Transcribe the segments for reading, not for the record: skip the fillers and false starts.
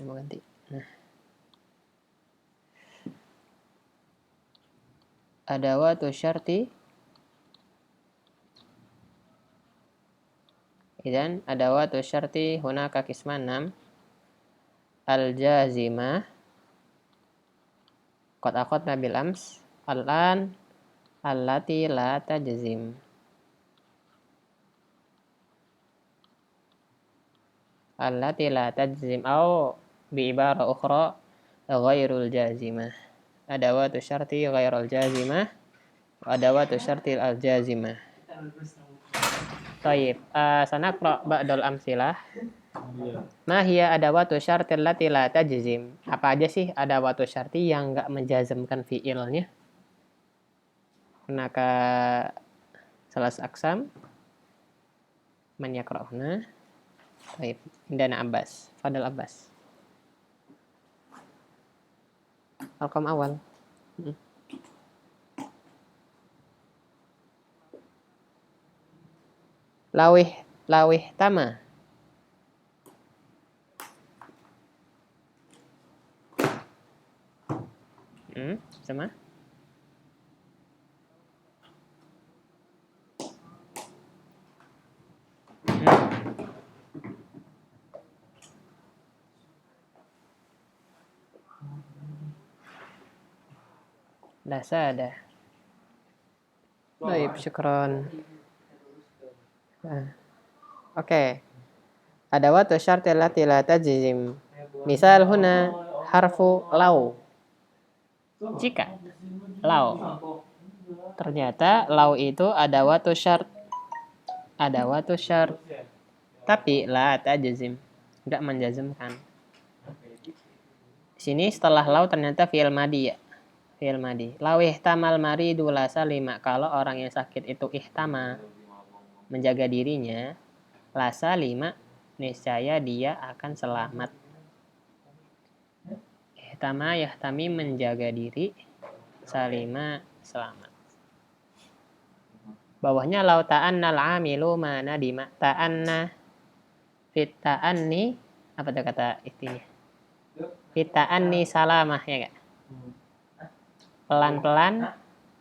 Mau ganti. Nah. Adawatu syarti. Idzan adawatu syarti hunaka qisman 6. Al-jazimah. Qad akhadna bil ams. Al-an allati la tajzim. Allati la tajzim au bi ibarah ukhra ghairul jazimah. Adawatu syarti ghairul jazimah wa adawatu syarti al-jazimah. Baik, sanaqra ba'dal amsilah. Ma hiya adawatu syarti allati la tajzim? Apa aja sih adawatu syarti yang enggak menjazmkan fiilnya? Hunaka salas aksam. Man yaqra'una? Baik, Indana Abbas. Fadal Abbas. Alqam awal. Lawih tama. Sama? Lasada. Baik, syukron. Oke. Adawatu syarti allati la tajzim. Misal huna harfu lau. Jika lau. Ternyata lau itu adawatu syart. Adawatu syart. Tapi la tajzim. Enggak menjazmkan. Di sini setelah lau ternyata fi'il madi ya. Fi'il madi. Lau ihtamal maridu la salima. Kalau orang yang sakit itu ihtama menjaga dirinya, la salima, niscaya dia akan selamat. Ihtama yahtami menjaga diri, salima selamat. Bawahnya lau ta'annal amilu ma nadima. Ta'anna fit ta'anni, apa tuh kata istinya? Fit ta'anni salamah ya enggak? Pelan-pelan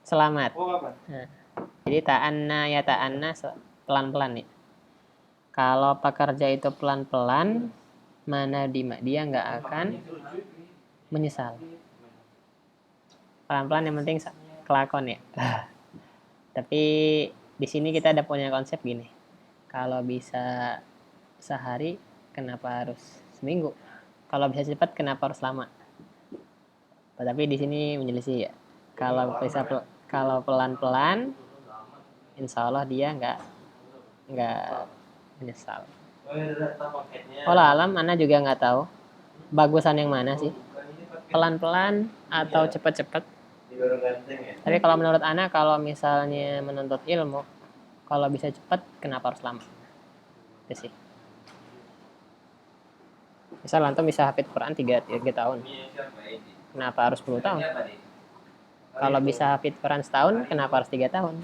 selamat. Nah, jadi ta'anna ya ta'anna pelan-pelan ya. Kalau pekerja itu pelan-pelan, mana dia nggak akan menyesal. Pelan-pelan yang penting kelakon ya. Tapi di sini kita ada punya konsep gini. Kalau bisa sehari, kenapa harus seminggu? Kalau bisa cepat, kenapa harus lama? Tapi di sini menyelisih ya. Kalau pelan-pelan, insya Allah dia nggak menyesal. Walau alam, Ana juga nggak tahu bagusan yang mana sih, pelan-pelan atau cepat-cepat. Tapi kalau menurut Ana, kalau misalnya menuntut ilmu, kalau bisa cepat, kenapa harus lama? Itu sih. Misal antum bisa hafid Quran 3 tahun, kenapa harus 10 tahun? Kalau bisa hafid Quran setahun, kenapa harus 3 tahun?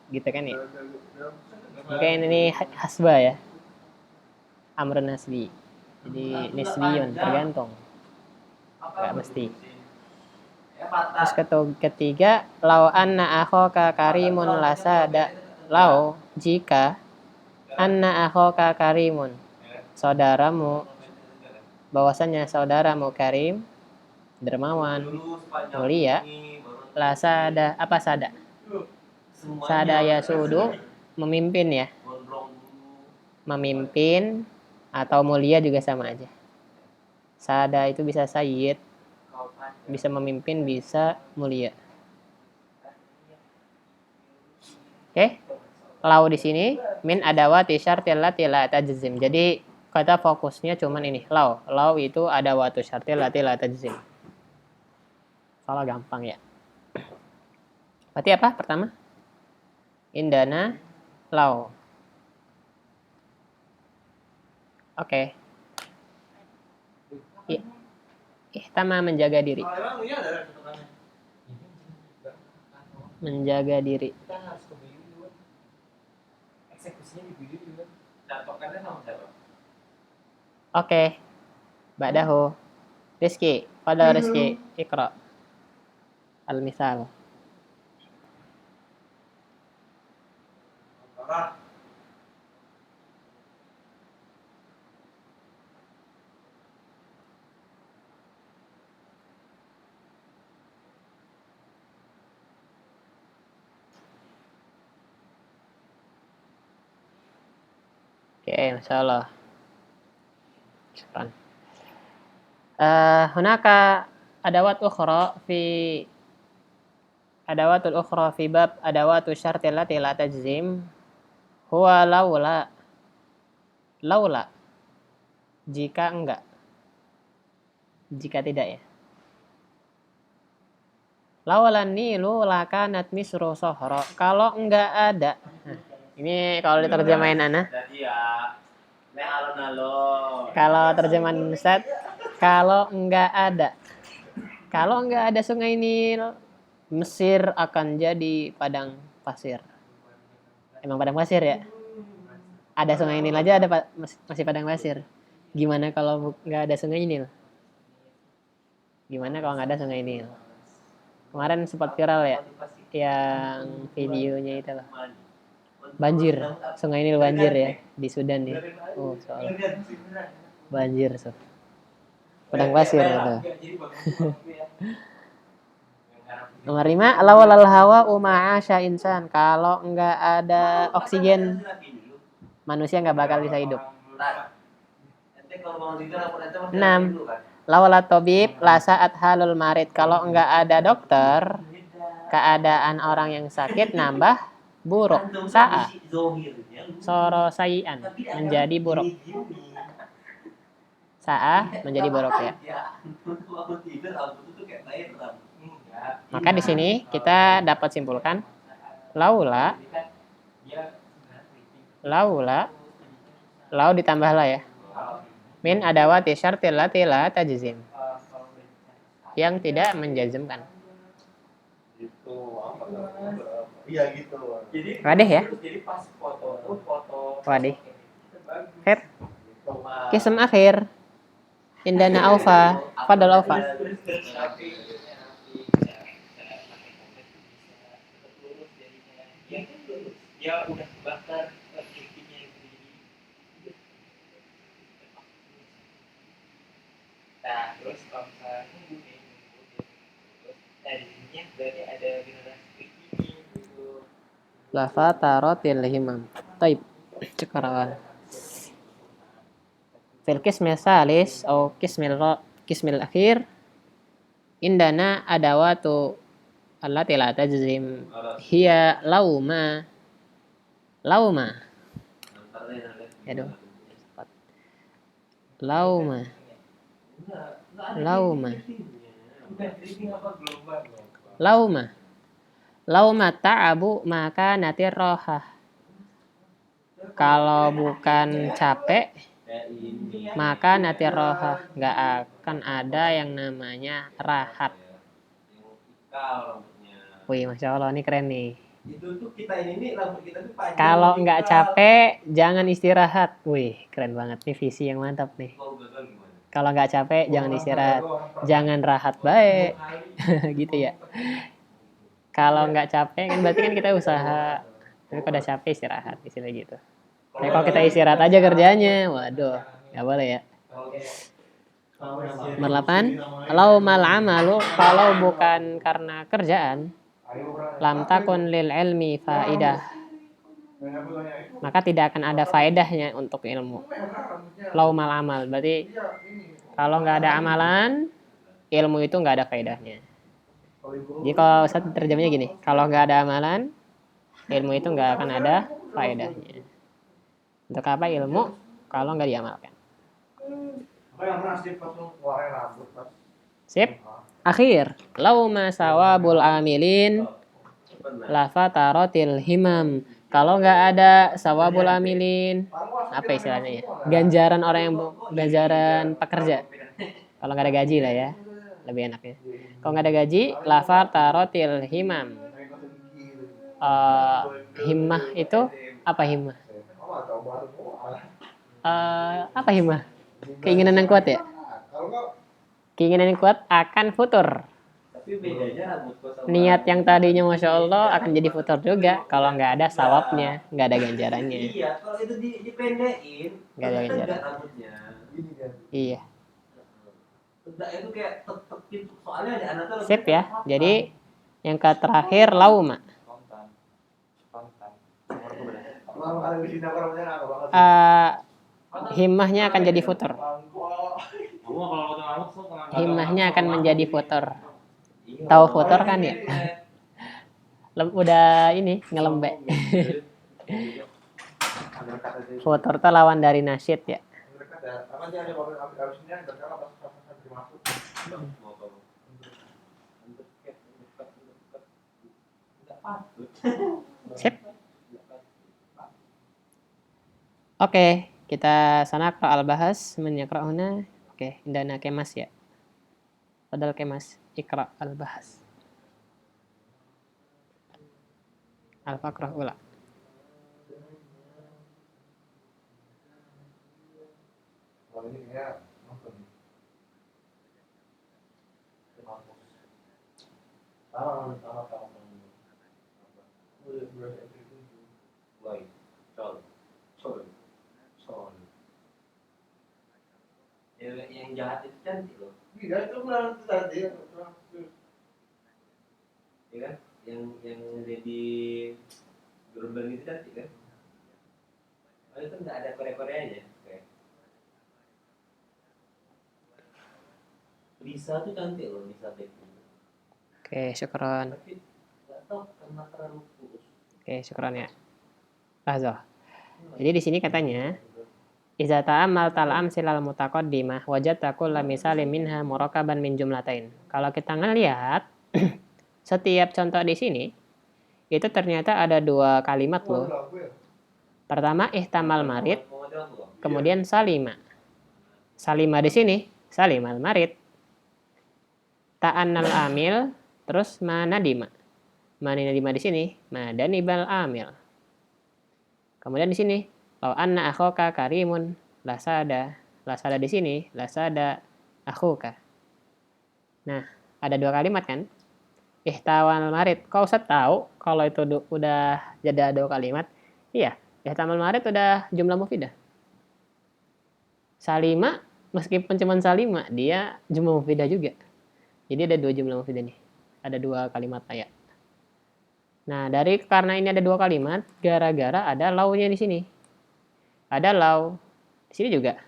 Gitu kan ya. Mungkin ini hasbah ya, amrun nasbi. Jadi nisbiyun, tergantung, nggak mesti. Terus ketiga, lau anna akhoka karimun lasada. Lau jika anna akhoka karimun, saudaramu, bahwasanya saudaramu karim, dermawan, mulia, lasada, apa sada? Sada yasudu, memimpin ya. Memimpin atau mulia juga sama aja. Sada itu bisa sayyid, bisa memimpin, bisa mulia. Oke? Lau di sini min adawati syartil lati la tajzim. Jadi kata fokusnya cuman ini, lau. Lau itu adawatu syartil lati la tajzim. Salah gampang ya. Berarti apa pertama? Indana lau. Oke. Ihtama menjaga diri. Menjaga diri. Eksekusinya di video juga. Catokannya sama siapa? Oke, ba'dahu. Rizky, pada Rizky, Iqra. Al-misal. Oke, Masya Allah. Syukran. Hunaka adawatul ukhra fi bab adawatu syartil lati la tajzim huwa laula jika enggak, jika tidak ya. Lawalan nilu lakanat misru sohro, kalau enggak ada. Nah, ini kalau diterjemahin Ana. Kalau terjemahan Ustaz, kalau enggak ada. Kalau enggak ada sungai Nil, Mesir akan jadi padang pasir. Emang padang pasir ya? Ada sungai Nil aja ada masih padang pasir. Gimana kalau nggak ada sungai Nil? Gimana kalau nggak ada sungai Nil? Kemarin sempat viral ya, yang videonya itu loh. Banjir, sungai Nil banjir ya di Sudan ya. Oh soal banjir so. Padang pasir itu. Nomor 5, lawalal hawa uma'asya insan. Kalau nggak ada oksigen, manusia nggak bakal bisa hidup. 6. Lawala tabib la sa'at halul marid. Kalau nggak ada dokter, keadaan orang yang sakit nambah buruk. Sa'a soro sayian, menjadi buruk. Sa'a menjadi buruk ya. Maka di sini kita dapat simpulkan laula lau ditambahlah ya. Min adawati syartil lati la tajzim, yang tidak menjazmkan. Wadih ya. Wadih. Akhir. Kism akhir. Indana aufa. Fadal aufa. Ya udah bakar giginya nah terus kalau misalnya nunggu terus tadinya berarti ada generasi gigi gitu. Lafa tarotil himam. Taib cekaran. Fil qismil salis atau qismil akhir indana adawatu allati la tajzim hiya lauma. Aduh. Lauma ta'abu maka natir rohah. Kalau bukan capek maka natir rohah, nggak akan ada yang namanya rahat. Wih, Masya Allah, ini keren nih. Kalau nggak capek, jangan istirahat. Wih, keren banget nih, visi yang mantap nih. Kalau nggak capek, jangan istirahat. Jangan rahat baik. Gitu ya. Kalau nggak capek, kan berarti kan kita usaha. Tapi kalau udah capek, istirahat. Istilah gitu. Tapi kalau kita istirahat aja kerjanya, waduh, nggak boleh ya. Nomor 8, lau mal amalu, kalau bukan karena kerjaan, lam takun lil ilmi faidah, maka tidak akan ada faedahnya untuk ilmu. Lau mal amal, berarti kalau nggak ada amalan, ilmu itu nggak ada faedahnya. Jadi kalau Ustaz terjemahnya gini, kalau nggak ada amalan, ilmu itu nggak akan ada faedahnya. Untuk apa ilmu kalau nggak diamalkan? Sip. Akhir, lauma sawabul amilin lafatarotil himam. Kalau nggak ada sawabul amilin, apa istilahnya ya? Ganjaran orang yang ganjaran pekerja. Kalau nggak ada gaji lah ya, lebih enaknya. Kalau nggak ada gaji, lafatarotil himam. Himmah itu apa himmah? Apa himmah? Keinginan yang kuat ya? Keinginan yang kuat akan futur. Niat yang tadinya Masya Allah akan jadi futur juga kalau nggak ada sawabnya, nggak ada ganjarannya. Iya, kalau itu dipendekin, nggak ada ganjaran. rambutnya. Iya. Itu kayak soalnya ada anak tuh. Sip ya. Jadi yang terakhir lauma. Himmahnya akan jadi futur. Himmahnya akan menjadi futur. Tahu futur kan ya? Udah ini ngelembek. Futur itu lawan dari nasyid ya. Sip. Oke, kita sana ke al-bahas menyakra'una. Oke, indana kemas ya. Padahal kemas ikra al-bahas. Al-faqrah ula. Yang jahat itu cantik loh. Iya, itu bilang tadi. Iya kan? Yang jadi gerombol itu cantik kan? Oh, itu nggak ada Korea-Koreanya. Kayak Lisa tuh cantik loh, Lisa Blackpink. Oke, syukron. Tapi nggak tahu karena terlalu kurus. Oke, syukron ya. Lahzah. Jadi di sini katanya iza ta'amal tal'am silal mutaqaddimah wajadta kulla misalin minha murakaban min jumlatain. Kalau kita ngelihat setiap contoh di sini itu ternyata ada dua kalimat loh. Pertama ihtamal marid, kemudian salima. Salima di sini, salimal marid. Ta'annal amil, terus manadima. Manadima di sini, madanibal amil. Kemudian di sini, lau anna akhoka karimun, lasada. Lasada di sini, lasada akhoka. Nah, ada dua kalimat kan? Ihtamal marid. Kau Ustaz tahu kalau itu udah jadi dua kalimat? Iya, ihtamal marid udah jumlah mufidah. Salima, meskipun cuma salima, dia jumlah mufidah juga. Jadi ada dua jumlah mufidah nih. Ada dua kalimat ayat. Nah, karena ini ada dua kalimat, gara-gara ada launya di sini. Ada lau. Di sini juga.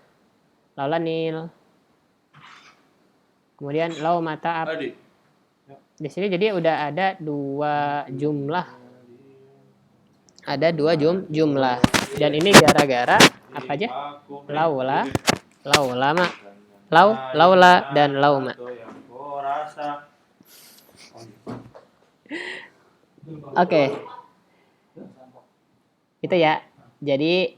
Lau lanil. Kemudian lau mata ap. Di sini jadi udah ada dua jumlah. Ada dua jumlah. Dan ini gara-gara apa aja? Laula, laulama, laula dan lauma. Oke. Itu ya. Jadi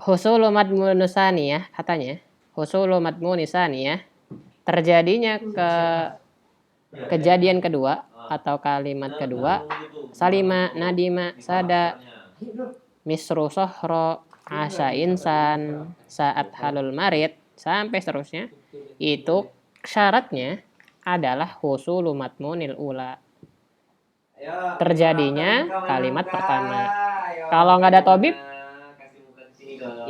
husulu madmun nusaniyah katanya. Husulu madmun nusaniyah terjadinya kejadian kedua atau kalimat kedua salima nadima sada misru sohro asa insan saat halul marid sampai seterusnya itu syaratnya adalah husulu matmunil ula, terjadinya kalimat pertama. Kalau nggak ada tobib,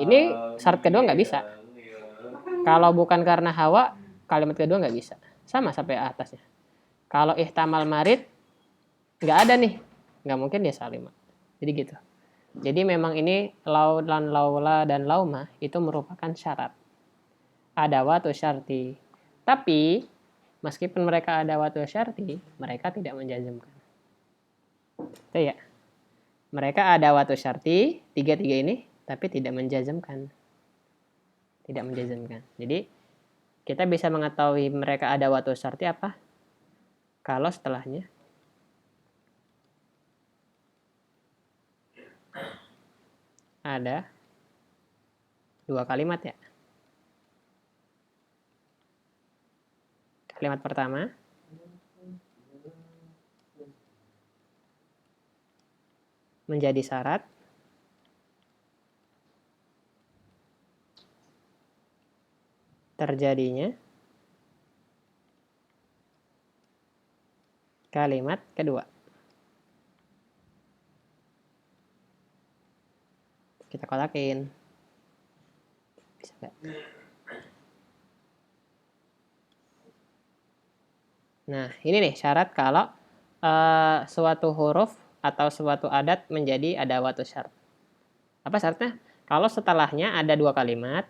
ini syarat kedua nggak bisa. Kalau bukan karena hawa, kalimat kedua nggak bisa. Sama sampai atasnya. Kalau ihtamal marid, nggak ada nih. Nggak mungkin dia salima. Jadi gitu. Jadi memang ini lau dan laula dan lauma itu merupakan syarat. Ada watu syarti. Tapi meskipun mereka ada watu syarti, mereka tidak menjazmkan. Itu ya. Mereka ada watu syarti, tiga-tiga ini, tapi tidak menjazmkan. Tidak menjazmkan. Jadi kita bisa mengetahui mereka ada watu syarti apa? Kalau setelahnya ada dua kalimat ya. Kalimat pertama menjadi syarat. terjadinya kalimat kedua. Kita kotakin. Bisa nggak? Nah, ini nih syarat kalau suatu huruf atau suatu adat menjadi adawatu syarat. Apa syaratnya? Kalau setelahnya ada dua kalimat,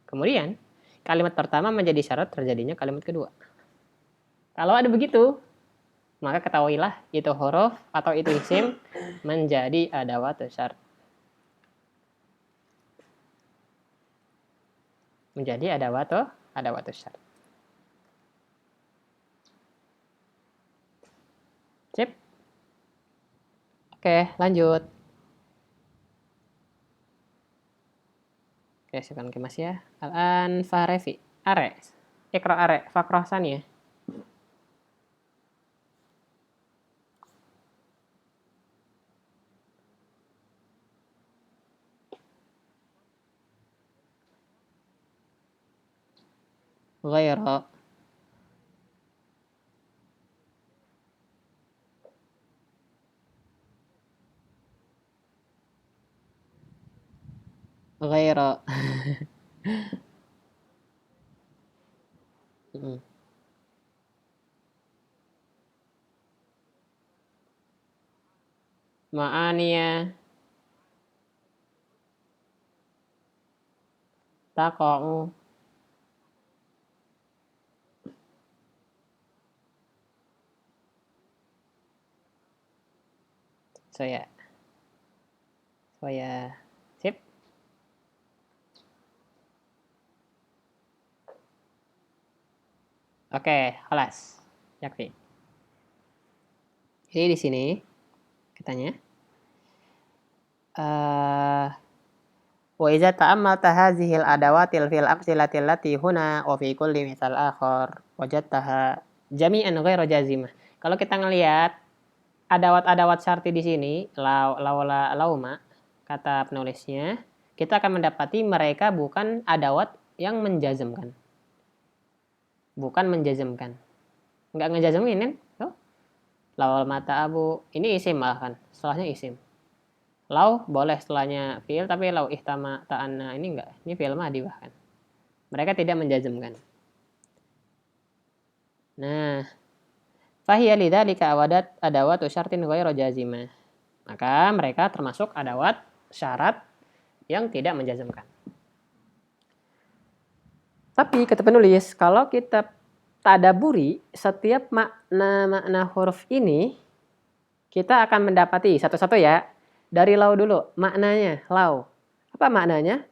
kemudian kalimat pertama menjadi syarat terjadinya kalimat kedua. Kalau ada begitu, maka ketahuilah itu huruf atau itu isim menjadi adawatu syarat. Menjadi adawatu syarat. Sip. Oke, lanjut. Oke, silakan Mas ya. Al-an farefi. Are. Ikra are. Fakroh ya. Ghaira. Ghaira. Ma'aniya taqa'u Soya. Sip. Oke, kelas. Yakfi. Jadi di sini katanya wa iza ta'ammalta hadhil adawatil fil amsilatil lati huna wa fi kulli mithal akhar wajadtaha jami'an ghairu jazimah. Kalau kita ngelihat adawat-adawat syarti di sini, lauma, kata penulisnya, kita akan mendapati mereka bukan adawat yang menjazmkan. Bukan menjazmkan. Enggak ngejazmin kan? Tuh. Lawal mata abu, ini isim malah kan, setelahnya isim. Lau boleh setelahnya fi'il, tapi lau ihtama ta'anna ini enggak, ini fi'il madhi bahkan. Mereka tidak menjazmkan. Nah, fahiya lidzalika awadat adawatu syartin ghairu jazimah. Maka mereka termasuk adawat syarat yang tidak menjazmkan. Tapi kata penulis, kalau kita tadaburi setiap makna huruf ini, kita akan mendapati satu-satu ya. Dari lau dulu, maknanya lau. Apa maknanya?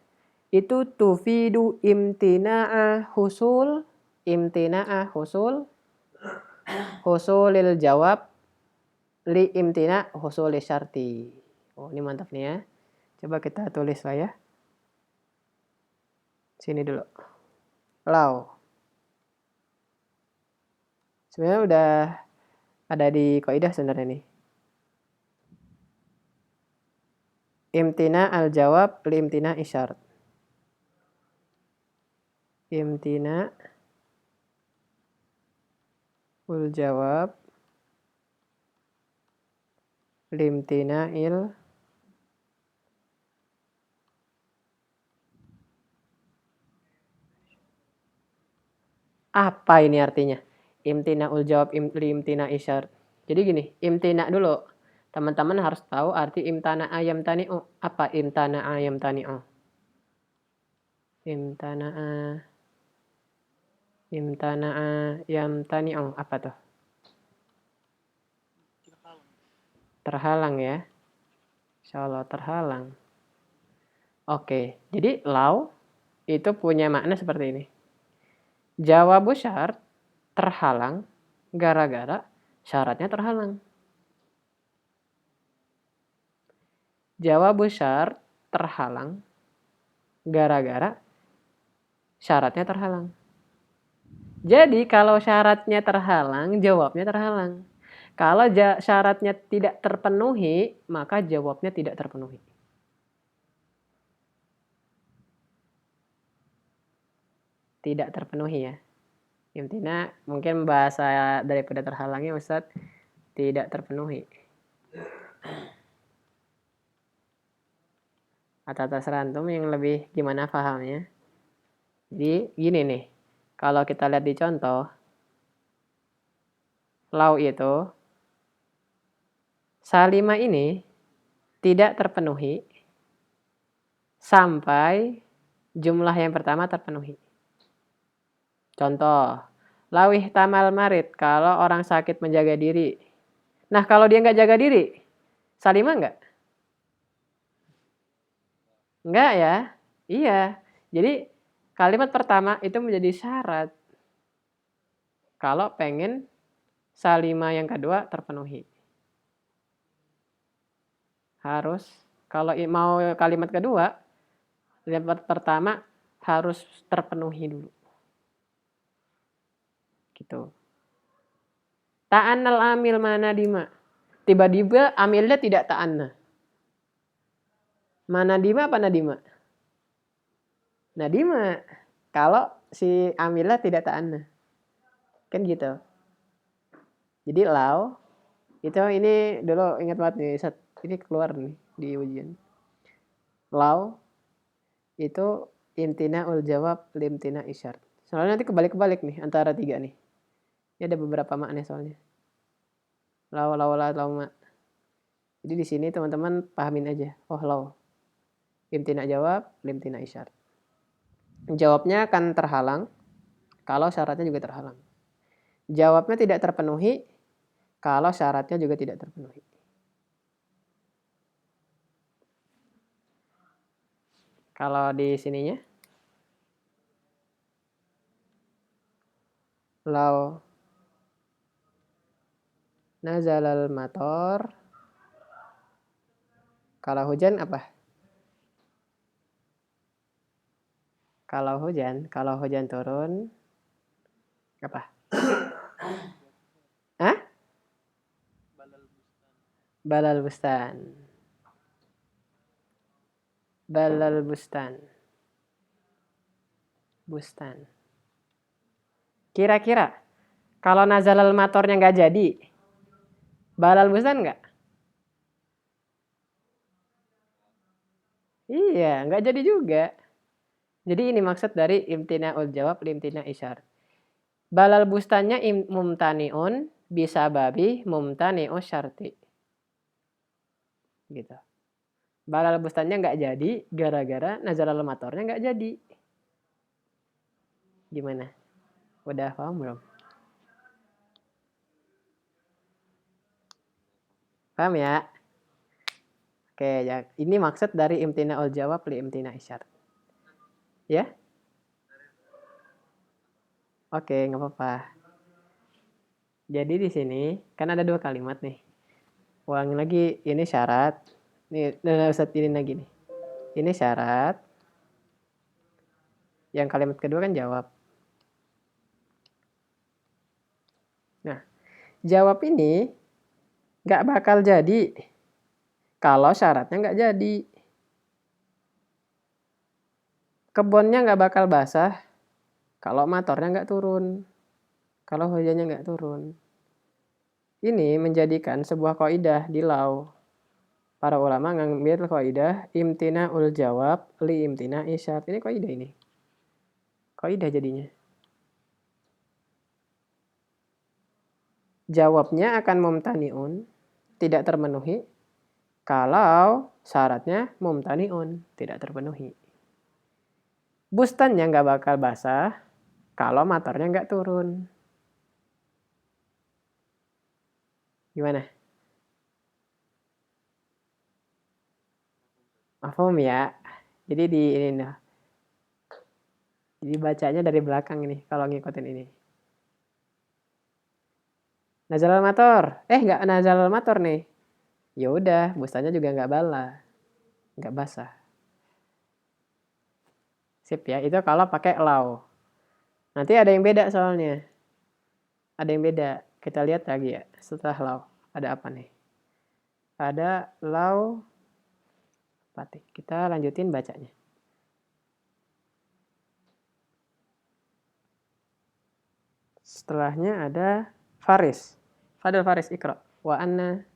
Itu tufidu imtina'a husul husulil jawab li imtina husuli syarti. Oh, ini mantap nih ya. Coba kita tulis lah ya. Sini dulu. Lau. Sebenarnya udah ada di kaidah sebenarnya nih. Imtina al jawab li imtina isyarat. Imtina ul jawab limtina il apa ini artinya? Imtina ul jawab limtina isyarat. Jadi gini, imtina dulu. Teman-teman harus tahu arti imtana ayam tani'u. Apa imtana ayam tani'u? Imtana ayam tani'u. Apa tuh? Terhalang ya. Insyaallah terhalang. Oke, jadi lau itu punya makna seperti ini. Jawabu syarat terhalang gara-gara syaratnya terhalang. Jawabu syarat terhalang gara-gara syaratnya terhalang. Jadi kalau syaratnya terhalang, jawabnya terhalang. Kalau syaratnya tidak terpenuhi, maka jawabnya tidak terpenuhi. tidak terpenuhi ya. Imtina mungkin bahasa daripada terhalangi Ustadz, tidak terpenuhi. Atau terserah antum yang lebih gimana pahamnya. Jadi gini nih, kalau kita lihat di contoh, lau itu, Salimah ini tidak terpenuhi sampai jumlah yang pertama terpenuhi. Contoh, lawih tamal marid, kalau orang sakit menjaga diri. Nah, kalau dia nggak jaga diri, Salimah nggak? Nggak ya? Iya. Jadi kalimat pertama itu menjadi syarat kalau pengen Salimah yang kedua terpenuhi. Harus, kalau mau kalimat kedua, kalimat pertama harus terpenuhi dulu. Gitu. Ta'annal amil mana dima. Tiba-tiba amilnya tidak ta'anna. Mana dima apa nadima? Nadima. Kalau si amilnya tidak ta'anna. Kan gitu. Jadi lau, itu ini dulu ingat banget nih, ini keluar nih di ujian. Lau itu imtina ul jawab limtina isyart. Soalnya nanti kebalik-kebalik nih antara tiga nih. Ini ada beberapa makna soalnya. Lau, ma. Jadi di sini teman-teman pahamin aja. Oh, lau. Imtina jawab, limtina isyart. Jawabnya akan terhalang kalau syaratnya juga terhalang. Jawabnya tidak terpenuhi kalau syaratnya juga tidak terpenuhi. Kalau di sininya, lau nazalal mator. Kalau hujan apa? Kalau hujan turun apa? Hah? Balal bustan. Balal bustan. Bustan. Kira-kira kalau nazalal matornya nggak jadi, balal bustan nggak? Iya, nggak jadi juga. Jadi ini maksud dari imtina'ul jawab limtina isyar. Balal bustannya mumtani'un bisa babi mumtani'u syarti. Gitu. Balal bustannya nggak jadi gara-gara nazalal matornya nggak jadi. Gimana? Udah paham belum? Paham ya? Oke, ya. Ini maksud dari imtina'ul jawab li imtina isyar. Ya? Oke, nggak apa-apa. Jadi di sini kan ada dua kalimat nih. Ulangi lagi, ini syarat. Nih, Ustadz ini lagi nih. Ini syarat. Yang kalimat kedua kan jawab. Nah, jawab ini nggak bakal jadi kalau syaratnya nggak jadi. Kebunnya nggak bakal basah kalau motornya nggak turun. Kalau hujannya nggak turun. Ini menjadikan sebuah kaidah di lau. Para ulama ngambil kaidah imtina ul jawab li imtina isyart. Ini kaidah ini. Kaidah jadinya. Jawabnya akan mumtaniun, tidak terpenuhi kalau syaratnya mumtaniun, tidak terpenuhi. Bustannya nggak bakal basah kalau motornya nggak turun. Gimana? Mafhum ya? Jadi di ini nih. Jadi bacanya dari belakang ini kalau ngikutin ini. Nazalal mator. Nggak nazalal mator nih. Ya udah, bustannya juga nggak bala. Nggak basah. Sip ya, itu kalau pakai lau. Nanti ada yang beda soalnya. Ada yang beda. Kita lihat lagi ya, setelah lau. Ada apa nih? Ada lau patik. Kita lanjutin bacanya. Setelahnya ada Faris. Fadil Faris Iqra. Wa anna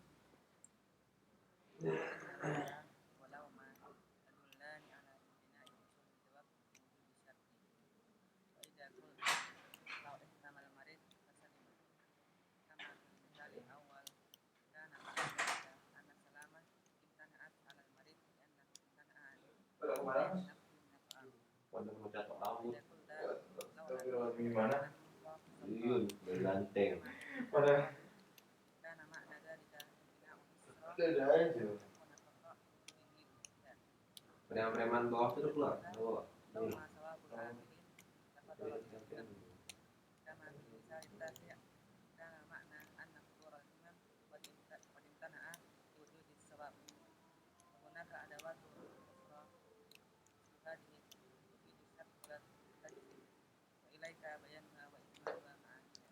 Preman bawah itu keluar.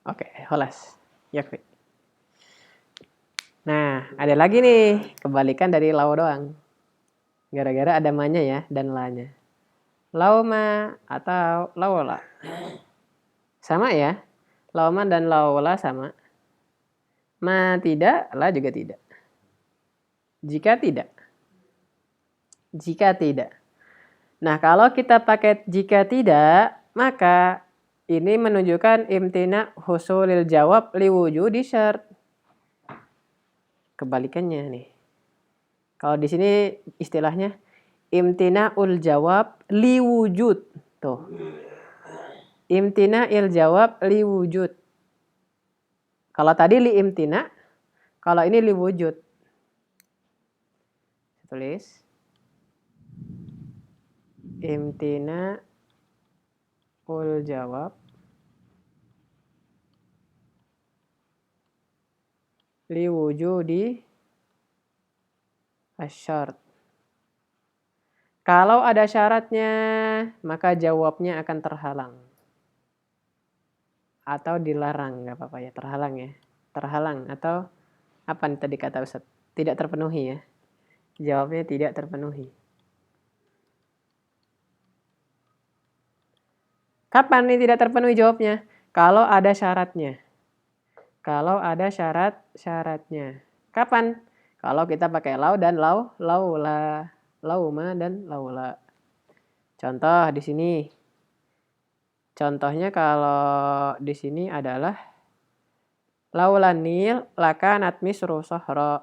Oke, holas. Yakfi. Nah, ada lagi nih kebalikan dari lau doang. Gara-gara ada ma-nya ya dan la-nya. Lauma atau laula. Sama ya. Lauma dan laula sama. Ma tidak, la juga tidak. Jika tidak. Jika tidak. Nah, kalau kita pakai jika tidak, maka ini menunjukkan imtina husulil jawab liwujudi syart. Kebalikannya nih. Kalau di sini istilahnya imtina'ul jawab liwujud. Tuh. Imtina'il jawab liwujud. Kalau tadi li imtina, kalau ini liwujud. Tulis. Imtina'ul jawab liwujudi asyart. Kalau ada syaratnya, maka jawabnya akan terhalang. Atau dilarang, nggak apa-apa ya, terhalang ya. Terhalang atau apa nih tadi kata Ustaz? Tidak terpenuhi ya. Jawabnya tidak terpenuhi. Kapan nih tidak terpenuhi jawabnya? Kalau ada syaratnya. Kalau ada syaratnya. Kapan? Kalau kita pakai lau dan laula, lauma dan laula. Contoh di sini. Contohnya kalau di sini adalah laulanil lakanat misru sahra.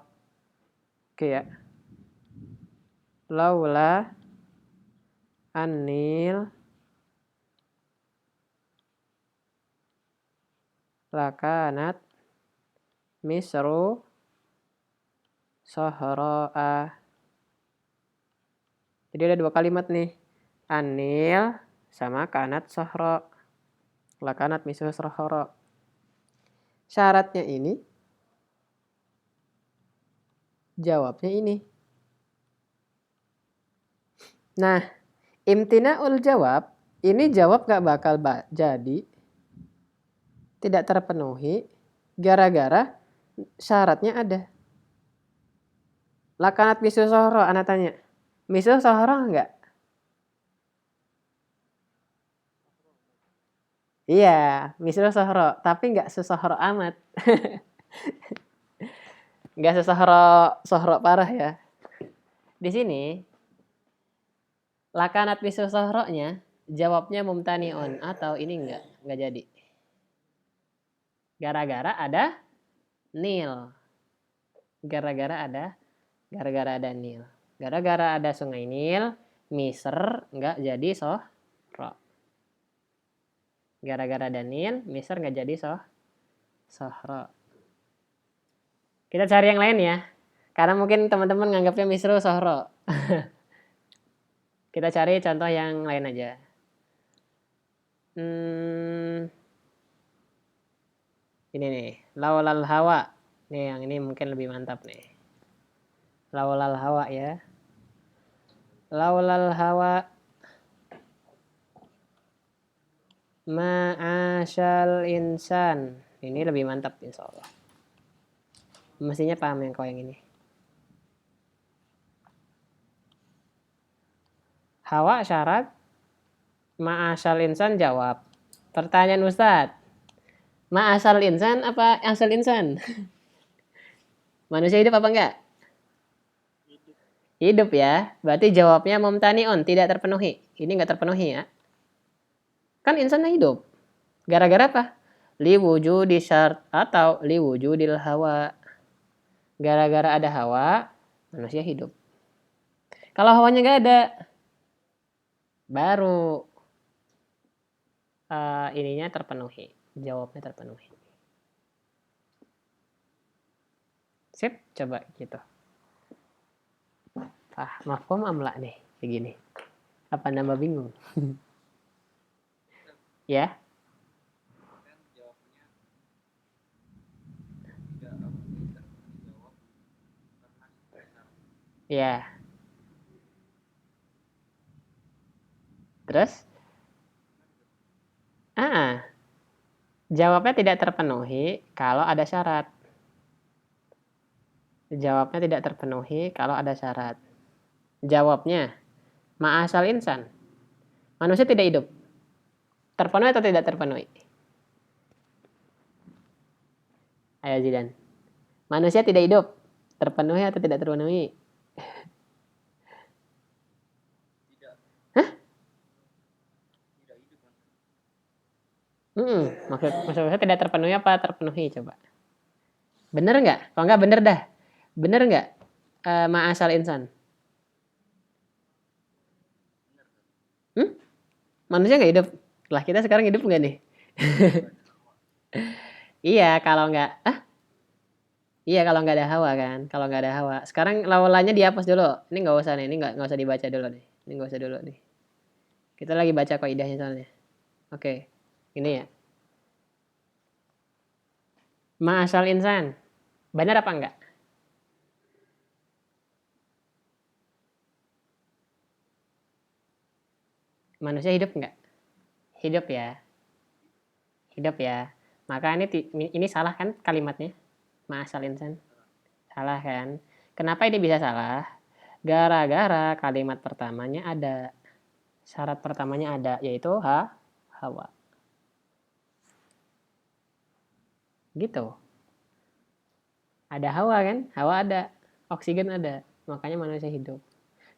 Oke ya. Laula anil lakanat misru sahra'a. Jadi ada dua kalimat nih. Anil sama kanat sahra. Lakanat misru sahra. Syaratnya ini. Jawabnya ini. Nah, imtina'ul jawab. Ini jawab gak bakal jadi. Tidak terpenuhi. Gara-gara syaratnya ada. Lakanat misru sahra, anak tanya. Misru sahra enggak? Iya, misru sahra, tapi enggak sesahra amat. Enggak sesahra parah ya. Di sini lakanat misru sahra-nya jawabnya mumtani'un atau ini enggak jadi. Gara-gara ada nil. Gara-gara ada nil. Gara-gara ada sungai Nil, Misr enggak jadi sahra. Gara-gara ada Nil, Misr enggak jadi sahra. Kita cari yang lain ya. Karena mungkin teman-teman nganggapnya Misru sahra. Kita cari contoh yang lain aja. Ini nih, laulal hawa. Nih yang ini mungkin lebih mantap nih. Laulal hawa ya. Laulal hawa ma'asyal insan. Ini lebih mantap insyaallah. Mestinya paham yang kau yang ini. Hawa syarat, ma'asyal insan jawab. Pertanyaan Ustadz, Ma asal insan apa asal insan? Manusia hidup apa enggak? Hidup ya. Berarti jawabnya mumtani'un, tidak terpenuhi. Ini enggak terpenuhi ya. Kan insannya hidup. Gara-gara apa? Liwujudi syart atau liwujudil hawa. Gara-gara ada hawa, manusia hidup. Kalau hawanya enggak ada, baru ininya terpenuhi. Jawabnya terpenuhi. Sip, coba gitu. Mafhum amla nih, kayak gini. Apa nambah bingung? Ya? Ya. Terus? Jawabnya tidak terpenuhi kalau ada syarat. Jawabnya tidak terpenuhi kalau ada syarat. Jawabnya, ma'asal insan. Manusia tidak hidup. Terpenuhi atau tidak terpenuhi? Ayo Zidan. Manusia tidak hidup. Terpenuhi atau tidak terpenuhi? Hah? Maksudnya tidak terpenuhi apa terpenuhi coba? Bener nggak? Kalau nggak bener dah. Bener nggak? Ma'asal insan. Manusia nggak hidup. Lah kita sekarang hidup nggak nih? Iya kalau nggak. Iya kalau nggak ada hawa kan. Kalau nggak ada hawa. Sekarang lawalanya dihapus dulu. Ini nggak usah nih. Ini nggak usah dibaca dulu nih. Ini nggak usah dulu nih. Kita lagi baca kaidahnya soalnya. Oke. Ini ya. Ma'asal insan. Benar apa enggak? Manusia hidup enggak? Hidup ya. Hidup ya. Maka ini salah kan kalimatnya? Ma'asal insan. Salah kan? Kenapa ini bisa salah? Gara-gara kalimat pertamanya ada. Syarat pertamanya ada. Yaitu hawa. Gitu. Ada hawa kan? Hawa ada. Oksigen ada. Makanya manusia hidup.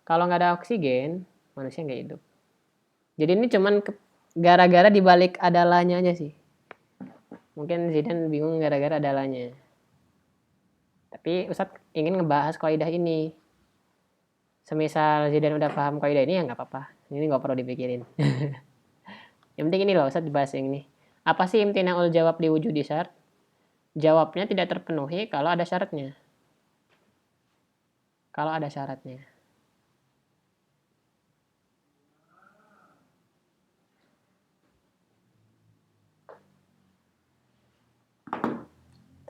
Kalau nggak ada oksigen, manusia nggak hidup. Jadi ini cuman gara-gara dibalik adalahnya aja sih. Mungkin Zidan bingung gara-gara adalahnya. Tapi Ustadz ingin ngebahas kaidah ini. Semisal Zidan udah paham kaidah ini ya nggak apa-apa. Ini nggak perlu dipikirin. Yang penting ini loh Ustadz bahas yang ini. Apa sih imtina'ul jawab di wujudi syart? Jawabnya tidak terpenuhi kalau ada syaratnya. Kalau ada syaratnya.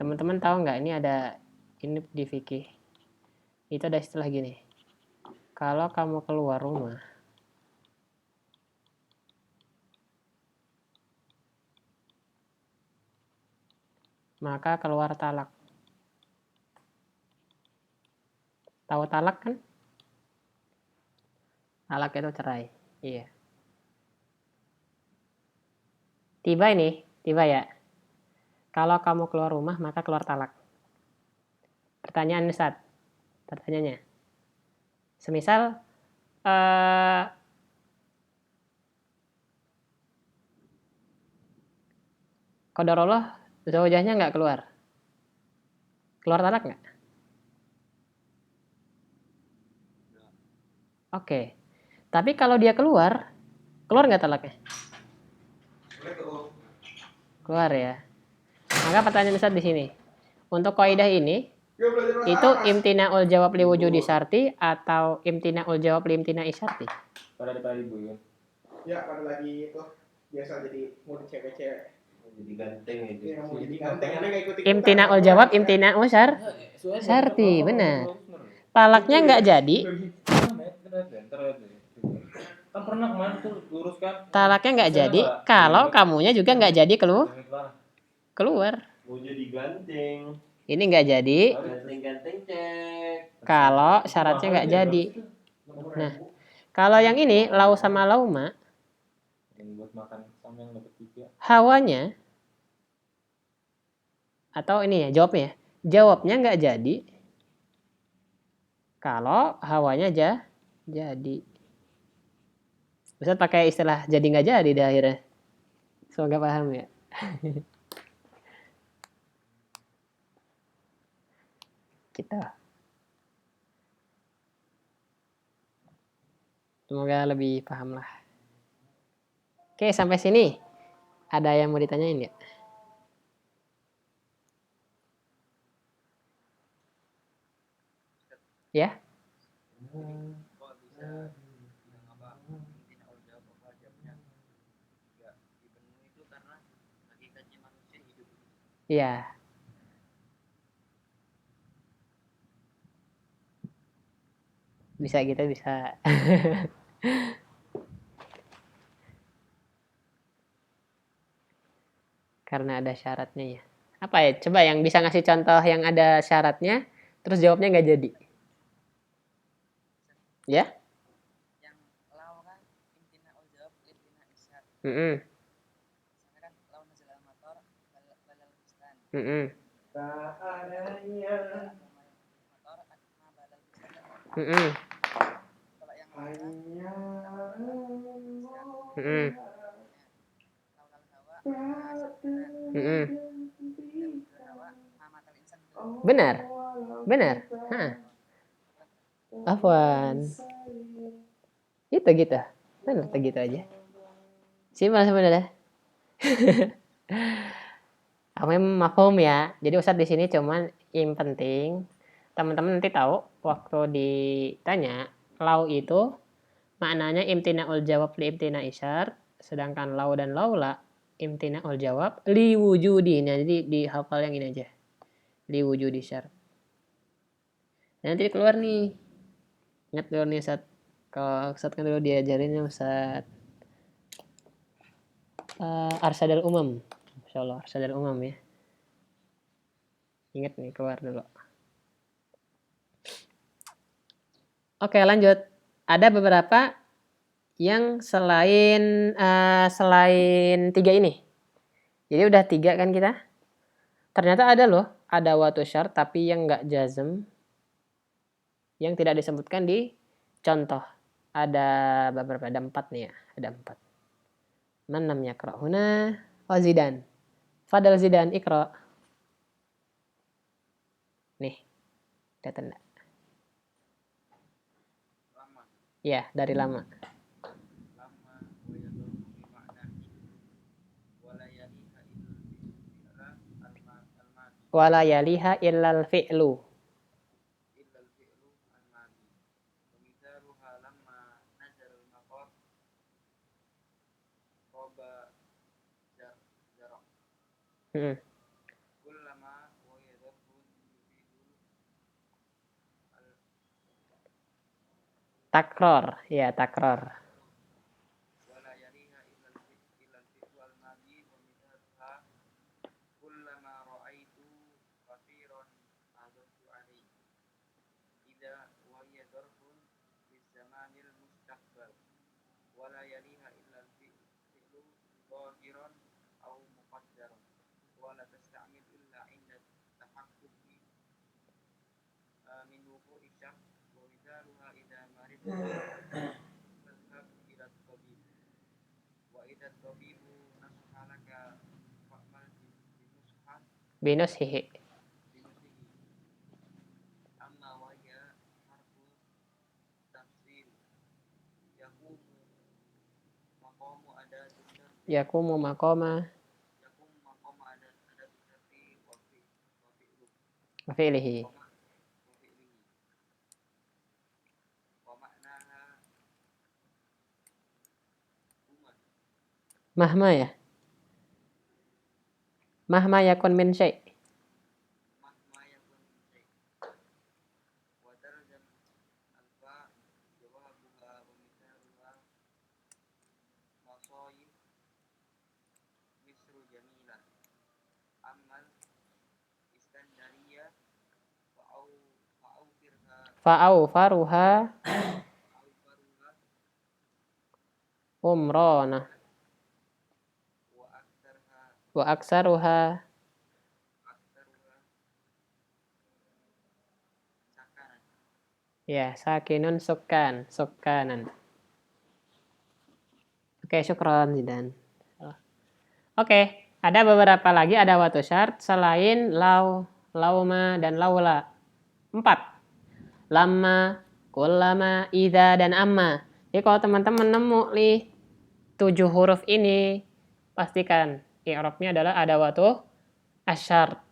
Teman-teman tahu nggak ini ada ini di fikih. Itu ada istilah gini. Kalau kamu keluar rumah, maka keluar talak. Tahu talak kan? Talak itu cerai. Iya. Tiba ya. Kalau kamu keluar rumah, maka keluar talak. Pertanyaan Ustaz. Pertanyaannya. Semisal qadarullah zaujahnya nggak keluar. Keluar talak nggak? Oke. Tapi kalau dia keluar nggak talaknya? Keluar ya. Maka pertanyaan Ustaz di sini. Untuk kaidah ini, itu imtina'ul jawab li wujudi syarti atau imtina'ul jawab li imtina'i syarti? Pada ibu ya. Ya, pada lagi itu biasa jadi mode cewek-cewek. Jadi ganteng gitu. Iya, mau jadi ganteng karena nggak ikut-ikutan. Imtina'ul jawab imtina'u syarti, benar. Talaknya nggak jadi. Kan pernah kemarin tuh lurus kan. Talaknya nggak jadi kalau kamunya juga nggak jadi keluar. Mau jadi ganteng. Ini nggak jadi Ganteng cek. kalau syaratnya nggak jadi. Nah, kalau yang ini lau sama lauma, Yang buat makan sama yang dapat 3. hawanya Atau ini ya jawabnya. Jawabnya nggak jadi kalau hawanya jadi. Ustaz pakai istilah jadi nggak jadi di akhirnya. Semoga paham ya. Gitu. Semoga lebih paham lah. Oke, sampai sini. Ada yang mau ditanyain nggak? Ya? Kok bisa yang apa intinya ul jawab apa jawabnya nggak dipenuhi itu karena hakikatnya manusia hidup. Iya. Bisa gitu, bisa. Karena ada syaratnya ya. Apa ya? Coba yang bisa ngasih contoh yang ada syaratnya, terus jawabnya nggak jadi. Ya? Yang lau kan intina ul jawab intina isyar. Mm-mm. Misalnya kan lau nazil al mator balal bustan. Mm-mm. Seadanya Mator ma balal bustan. Mm-mm. Kalau yang hanya Mm-mm. lau lal hawa asyadna. Mm-mm. Tidak hawa mamatal insan. Benar. Benar. Hah. Afwan. Itu gitu. Benar gitu aja. Simpel sebenarnya. Aku mafhum ya. Jadi Ustadz di sini cuman yang penting teman-teman nanti tahu waktu ditanya lau itu maknanya imtina'ul jawab li imtina isyar, sedangkan lau dan laula imtina'ul jawab li wujudi. Nah, jadi dihafal yang ini aja. Li wujudi syar. Nanti keluar nih. Ingat dulu nih Ustadz. Kalau Ustadz kan dulu diajarinnya Ustadz Arsadal Umam. Masya Allah, Arsadal Umam ya. Ingat nih, keluar dulu. Oke, lanjut. Ada beberapa yang selain tiga ini. Jadi udah tiga kan kita. Ternyata ada loh, ada watu syar tapi yang nggak jazm, yang tidak disebutkan di contoh. Ada beberapa, ada 4 nih ya, ada 4. Man lam yaqra huna wa zidan. Fadal zidan ikra. Nih, ada tanda. Lama Ya, dari lama. lama wa yadullu bi makna wala yaliha illa al-madi Wala yaliha illal fi'lu. illa al-fi'lu al-madi wa mithaluha lamma nazala al-maqam qaba jara Hmm. kullama wa yadhun yufidul Takror, ya takror. wala yaliha illa al-fi'lu al-madi wa mithaluha kullama ra'aitu kafiran adatu alayhi idza wa hiya dharfun bis zamanil mustaqbal wala yaliha illa al-fi'lu zahiran aw muqaddaran wala tasta'mil illa 'inda tahaqquqi min wuqu'i syakk wa mithaluha idza maridta fadhhab ila at-tabib wa idza at-tabibu nasaha laka fa'mal binushan Binushihi. binusihi amma wa hiya harfu tafsil yaqumu maqamu adatus syarti Yakumu maqama yaqumu maqamu adatus syarti wa fi'lu wa fi'lihi. wa fi'lihi wa ma'naha huma Mahma ya. Mahma yakun min syai'. mahma yakun min syai' wa tarzam alfa jawabuha wa mithaluha masayib misru jamila amal iskandariyah fa'awfirha Fa'au faruha awfaruha umrana wa aktarha wa aksaruha aktaruha Ya, sakinun sukan, sukanan. Oke, syukron Zidan. Oke, ada beberapa lagi ada watu syart selain lau, lauma, dan laula. 4. Lama, kullama, idza, dan amma. Jadi kalau teman-teman nemu nih 7 huruf ini, pastikan i'rabnya adalah ada watu asyart.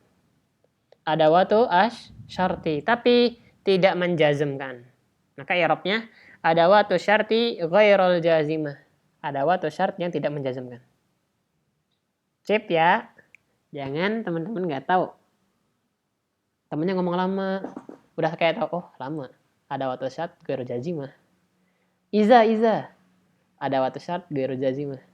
Ada watu asyarti, tapi tidak menjazmkan. Maka i'rabnya ada watu syarti ghairul jazimah. Ada watu syart yang tidak menjazmkan. Sip ya. Jangan teman-teman nggak tahu. Temennya ngomong lama, udah kayak tahu, oh lama. Ada watu syart ghairu jazimah. Iza. Ada watu syart ghairu jazimah.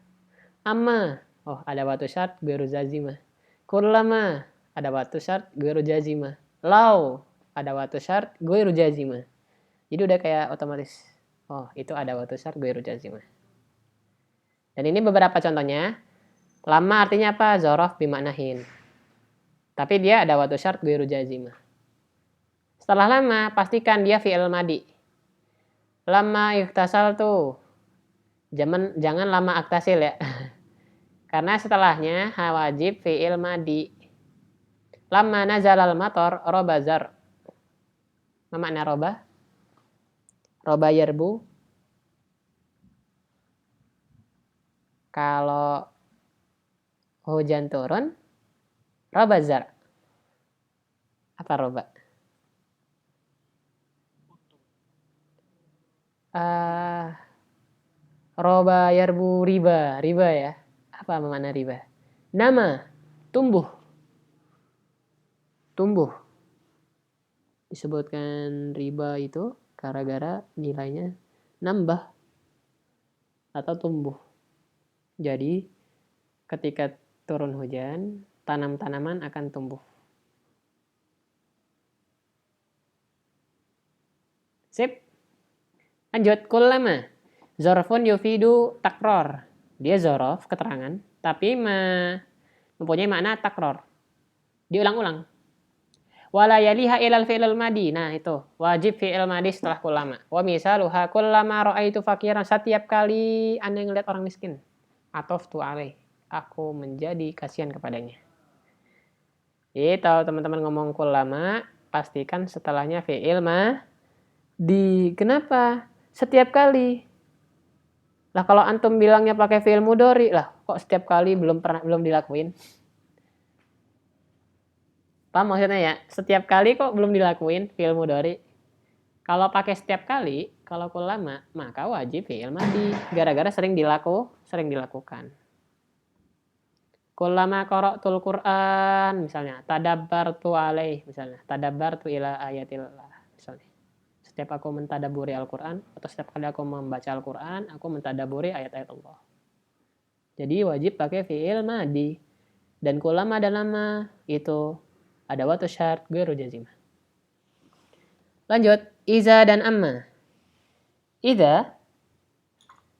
Amma. Oh, ada watu syart ghairu jazimah. Kullama. Ada watu syart ghairu jazimah. Lau. Ada watu syart ghairu jazimah. Jadi udah kayak otomatis. Oh, itu ada watu syart ghairu jazimah. Dan ini beberapa contohnya. Lama artinya apa? Zorof bimaknahin. Tapi dia ada watu syart ghairu jazimah. Setelah lama, pastikan dia fi'il madi. Lama iktasal tuh. Jangan lama aktasil ya. Karena setelahnya wajib fi'il madi. Lama nazalal mator roba zar. Apa makna roba? Roba yarbu. Kalau hujan turun, roba zar. Apa roba? Roba yarbu riba ya. Apa makna riba? Nama, tumbuh. Disebutkan riba itu gara-gara nilainya nambah atau tumbuh. Jadi ketika turun hujan, tanaman akan tumbuh. Sip. Lanjut, kullama. Zorfun yufidu takror. Dia zorof, keterangan, tapi mempunyai makna takror. Diulang-ulang. Wala yaliha ilal fi'il madi. Nah, itu wajib fi'il madi setelah kullama. Wa misaluha kullama ra'aitu fakiran. Setiap kali Anda ngelihat orang miskin. Atoftu alaih. Aku menjadi kasihan kepadanya. Jadi kalau teman-teman ngomong kullama, pastikan setelahnya fi'il madi. Kenapa? Setiap kali. Lah kalau antum bilangnya pakai fi'il mudhari, lah kok setiap kali belum dilakuin? Paham maksudnya ya? Setiap kali kok belum dilakuin fi'il mudhari? Kalau pakai setiap kali, kalau kullama, maka wajib fi'il madi. Gara-gara sering dilakukan. Kullama qara'tul Qur'an, misalnya. Tadabbartu alaih, misalnya. Tadabbartu ila ayatillah, misalnya. Setiap aku mentadaburi Al-Quran, atau setiap kali aku membaca Al-Quran, aku mentadaburi ayat-ayat Allah. Jadi wajib pakai fi'il madi. Dan kullama dan lama itu ada watu syart ghairu jazimah. Lanjut, iza dan amma. Iza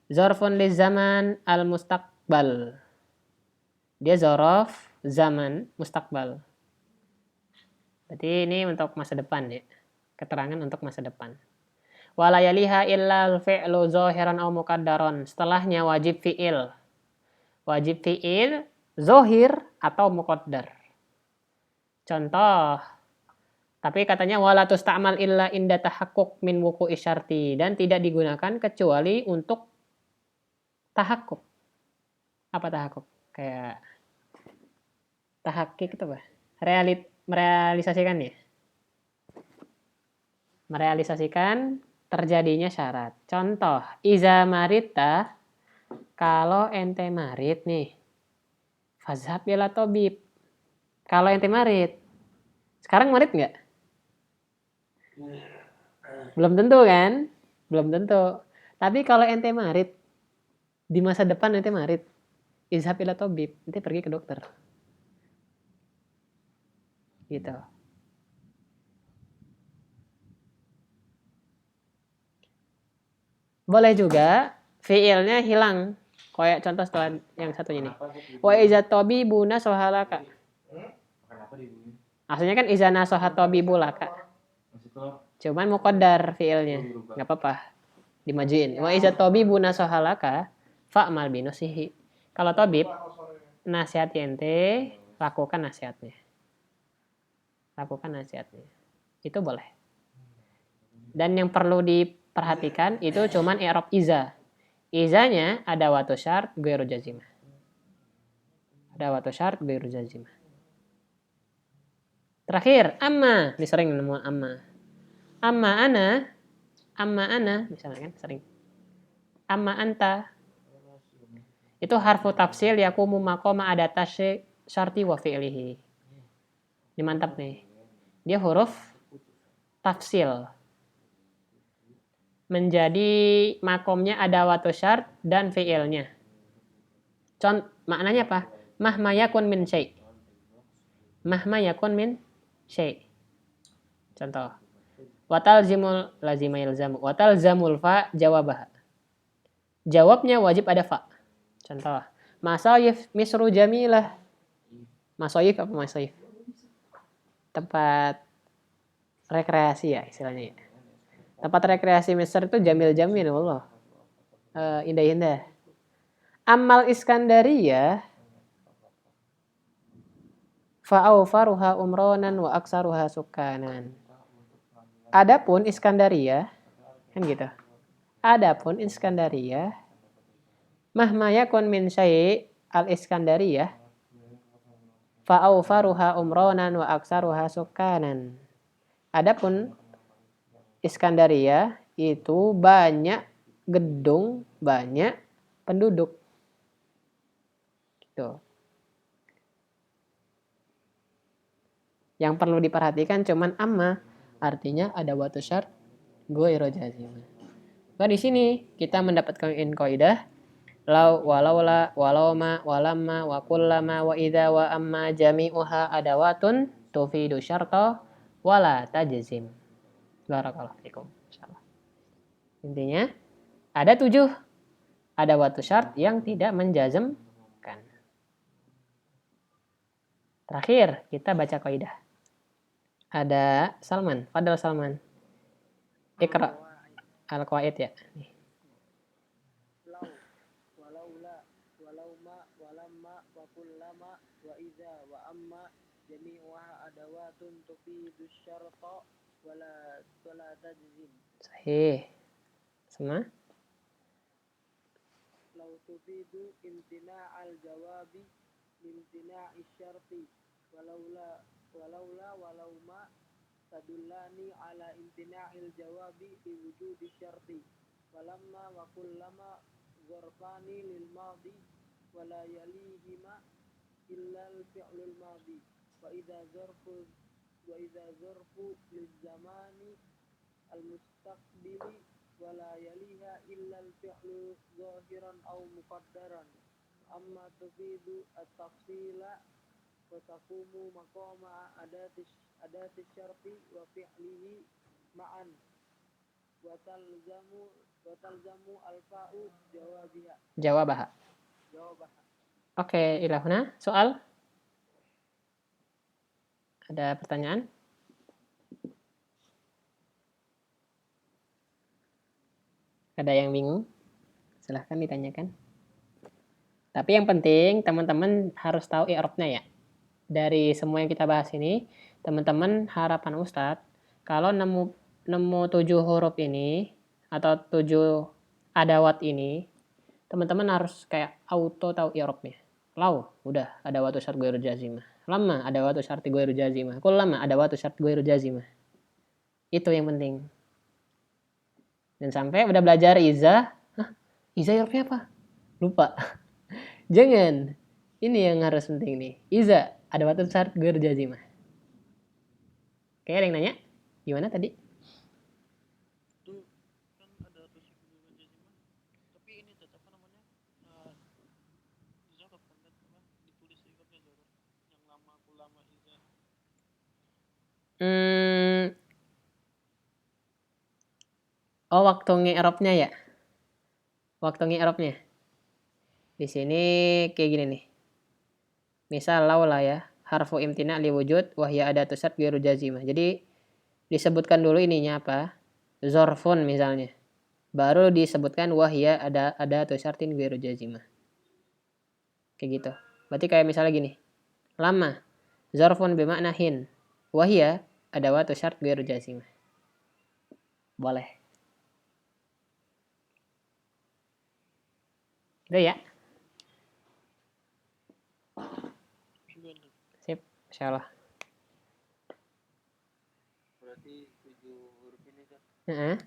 zarfun li zaman al-mustaqbal. Dia zorof zaman mustaqbal. Berarti ini untuk masa depan ya. Keterangan untuk masa depan. Wala yaliha illal fi'lu zahiran aw muqaddaron. Setelahnya wajib fi'il. Wajib fi'il zahir atau muqaddar. Contoh. Tapi katanya wala tusta'mal illa inda tahakkuk min wuqu'i syarti, dan tidak digunakan kecuali untuk tahakkuk. Apa tahakkuk? Kayak tahakkik itu apa? Merealisasikan ya? Merealisasikan terjadinya syarat. Contoh, iza marita, kalau ente marit nih, fazhab ila tabib. Kalau ente marit, sekarang marit nggak? Belum tentu kan? Belum tentu. Tapi kalau ente marit, di masa depan ente marit, izhab ila tabib, ente pergi ke dokter. Gitu. Boleh juga fiilnya hilang. Kayak contoh setelah yang satunya nih. Wa iza tabibuna sohalaka. Aslinya kan iza nasoha tabibulaka. Cuman muqaddar fiilnya. Nggak apa-apa. Dimajuin. Wa iza tabibu nasahalaka fa'mal binusihi. Kalau tabib nasihati ente, lakukan nasihatnya. Lakukan nasihatnya. Itu boleh. Dan yang perlu diperhatikan itu cuman i'rab iza. Izanya ada watu syart ghairu jazimah. Ada watu syart ghairu jazimah. Terakhir, amma. Ini sering nemu amma. Amma ana, misalnya kan sering. Amma anta. Itu harfu tafsil yakumu maqama adata syarti wa fi'lihi. Ini mantap nih. Dia huruf tafsil. Menjadi makomnya ada watu syart dan fi'ilnya. Maknanya apa? Mahma yakun min syai'. Mahma yakun min syai'. Contoh. Watal zimul lazima ilzamu. Watal zamul fa jawabah. Jawabnya wajib ada fa. Contoh. Masayif misru jamilah. Masayif apa masayif? Tempat rekreasi ya istilahnya ya. Tempat rekreasi Mesir itu jamil-jamil, Allah. Indah-indah. Amal Iskandariyah fa'aufaruha umronan wa aksaruha sukanan. Adapun Iskandariyah, kan gitu. Adapun Iskandariyah, mahma yakun min syai' al-Iskandariyah fa'aufaruha umronan wa aksaruha sukanan. Adapun Iskandaria itu banyak gedung, banyak penduduk. Gitu. Yang perlu diperhatikan cuman amma, artinya ada watu syart ghairu jazimah. Nah, di sini kita mendapatkan qaidah law walaula walauma walamma wa kullama wa idza wa amma jami'uha adawatun tufidu syarta wala tajzim. Barakallahu fikum. Insyaallah. Intinya ada 7 ada watu syart yang tidak menjazmkan. Terakhir kita baca kaidah. Ada Salman, Fadal Salman. Iqra al-qawaid ya. Nih. Lau, walaula, walauma, walamma, wa kullama, wa idza, wa amma, jami'uha adawatun tufidu syarta wala tajzim. Sahih. Sama? Lau tufidu imtina'al jawabi limtina'i syarti walaula walauma tadullani ala imtina'il jawabi fi wujudi syarti walamma wa kullama zarfani lil madi wala yalihima illa al fi'lul madi wa idza zarfu lil zamani al mustaqbili wala yaliha illa al fi'lu zahiran aw muqaddaran amma tufidu at-tafsila wa taqumu maqama adati syarti wa fi'lihi ma'an wa talzamu al-fa'u Jawabaha. Oke, ilahuna. Soal? Ada pertanyaan? Ada yang bingung? Silahkan ditanyakan. Tapi yang penting teman-teman harus tahu i'rabnya ya. Dari semua yang kita bahas ini, teman-teman harapan Ustadz, kalau nemu 7 huruf ini, atau 7 adawat ini, teman-teman harus kayak auto tahu i'rabnya. Lau, udah ada watu syart ghairu jazimah. Lama ada watu syart ghairu jazimah. Kul lama ada watu syart ghairu jazimah. Itu yang penting. Dan sampai udah belajar iza, iza i'rabnya apa? Lupa. Jangan. Ini yang harus penting nih. Iza ada watu syart ghairu jazimah. Oke, ada yang nanya? Gimana tadi? Itu kan ada tujuh jazimah tapi ini tetap apa namanya zorof kan ditulis ikutnya zorof yang lama iza. Oh, waktu nge-i'rabnya ya? Waktu nge-i'rabnya. Di sini kayak gini nih. Misal laula ya, harfu imtina li wujud wahya adatu syart ghairu jazimah. Jadi disebutkan dulu ininya apa? Zorfun misalnya. Baru disebutkan wahya ada atau syartin ghairu jazimah. Kayak gitu. Berarti kayak misalnya gini. Lama. Zorfun bermakna hin. Wahya ada atau syart ghairu jazimah. Boleh. Itu ya. Sip, insyaallah. Berarti 7 huruf ini kan Heeh.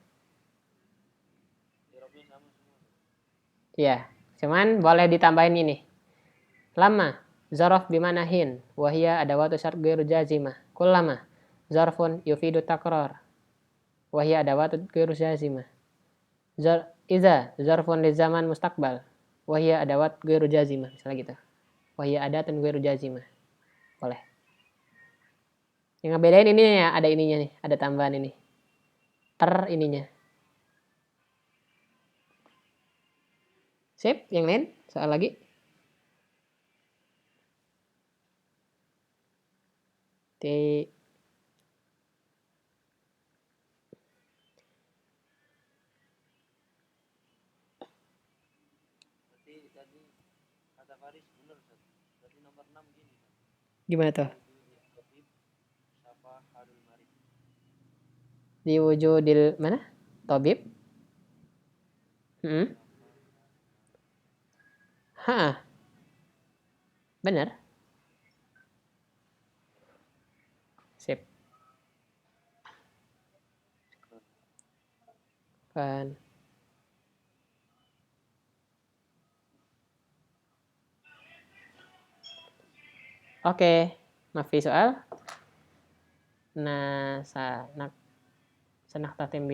Irobnya sama semua. Iya, cuman boleh ditambahin ini. Lama, zaraf bimana hin, wahia adawatu syart ghairu jazimah. Kullama, zarfun yufidu takrar, wahia adawatu ghairu jazimah. Iza, zarfun li zaman mustaqbal, wahia adawat ghairu jazimah. Misalnya gitu. Wahia adatun ghairu jazimah. Boleh. Yang ngebedain ini ya, ada ininya nih, ada tambahan ini. Ininya. Sip, yang lain? Soal lagi? Berarti tadi kata Faris benar, Ustaz. Berarti nomor 6 gini, Ustaz. Gimana tuh? Tabib, Sapa, Harul Marid. Di wujudil mana? Tabib? Hah. Benar. Sip. Kan. Oke, mafi soal. Nah, sanak tatim